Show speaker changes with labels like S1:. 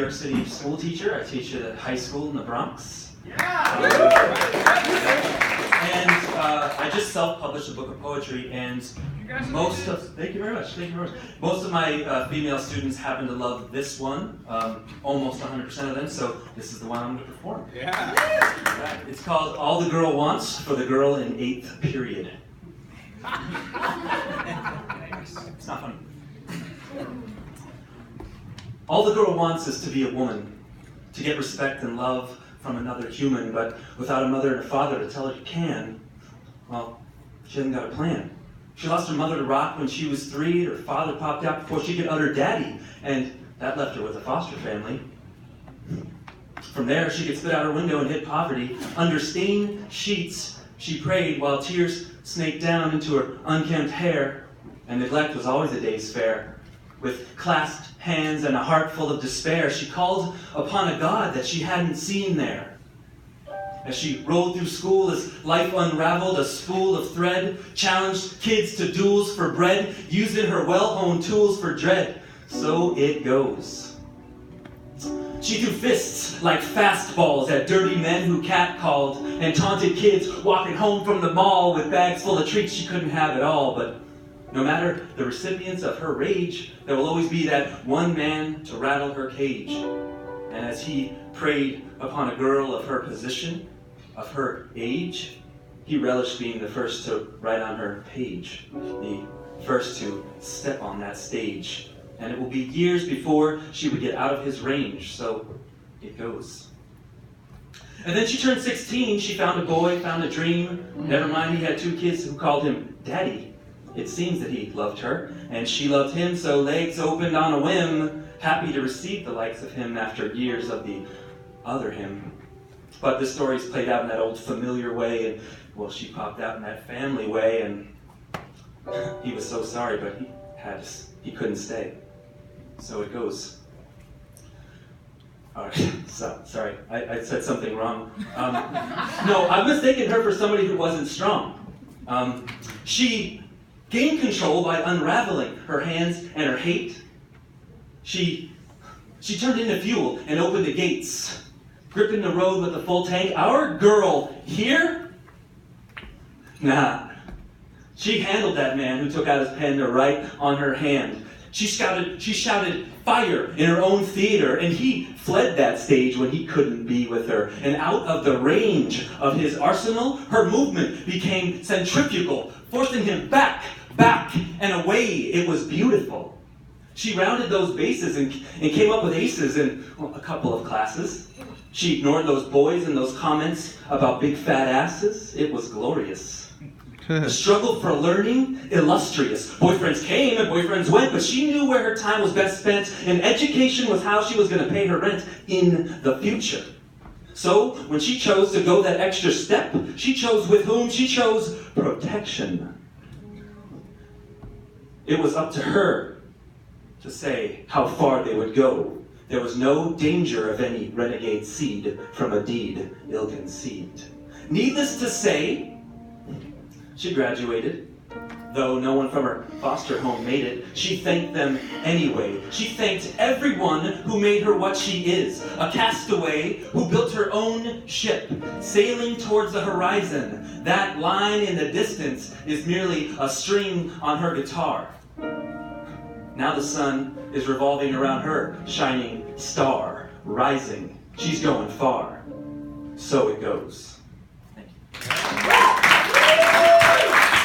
S1: York City school teacher. I teach at a high school in the Bronx.
S2: Yeah!
S1: And I just self-published a book of poetry, and thank you very much. Most of my female students happen to love this one, almost 100% of them, so this is the one I'm going to perform.
S2: Yeah!
S1: Right. It's called All the Girl Wants for the Girl in 8th Period. It's not funny. All the girl wants is to be a woman, to get respect and love from another human, but without a mother and a father to tell her you can, well, she hasn't got a plan. She lost her mother to rock when she was 3, her father popped out before she could utter daddy, and that left her with a foster family. From there, she could spit out her window and hit poverty. Under stained sheets, she prayed while tears snaked down into her unkempt hair, and neglect was always a day's fare. With clasped hands and a heart full of despair, she called upon a God that she hadn't seen there. As she rolled through school, as life unraveled a spool of thread, challenged kids to duels for bread, using her well-honed tools for dread. So it goes. She threw fists like fastballs at dirty men who catcalled and taunted kids walking home from the mall with bags full of treats she couldn't have at all. But no matter the recipients of her rage, there will always be that one man to rattle her cage. And as he preyed upon a girl of her position, of her age, he relished being the first to write on her page, the first to step on that stage. And it will be years before she would get out of his range, so it goes. And then she turned 16, she found a boy, found a dream. Never mind, he had 2 kids who called him Daddy. It seems that he loved her, and she loved him, so legs opened on a whim, happy to receive the likes of him after years of the other him. But the story's played out in that old familiar way, and, well, she popped out in that family way, and he was so sorry, but he couldn't stay. So it goes. All right, sorry, I said something wrong. No, I'm mistaking her for somebody who wasn't strong. She gained control by unraveling her hands and her hate. She turned into fuel and opened the gates, gripping the road with a full tank. Our girl here? Nah. She handled that man who took out his pen to write on her hand. She shouted fire in her own theater, and he fled that stage when he couldn't be with her. And out of the range of his arsenal, her movement became centrifugal, forcing him back, and away. It was beautiful. She rounded those bases and came up with aces in a couple of classes. She ignored those boys and those comments about big fat asses. It was glorious. The struggle for learning, illustrious. Boyfriends came and boyfriends went, but she knew where her time was best spent, and education was how she was going to pay her rent in the future. So, when she chose to go that extra step, she chose with whom? She chose protection. It was up to her to say how far they would go. There was no danger of any renegade seed from a deed ill-conceived. Needless to say, she graduated. Though no one from her foster home made it, she thanked them anyway. She thanked everyone who made her what she is, a castaway who built her own ship, sailing towards the horizon. That line in the distance is merely a string on her guitar. Now the sun is revolving around her, shining star, rising. She's going far. So it goes.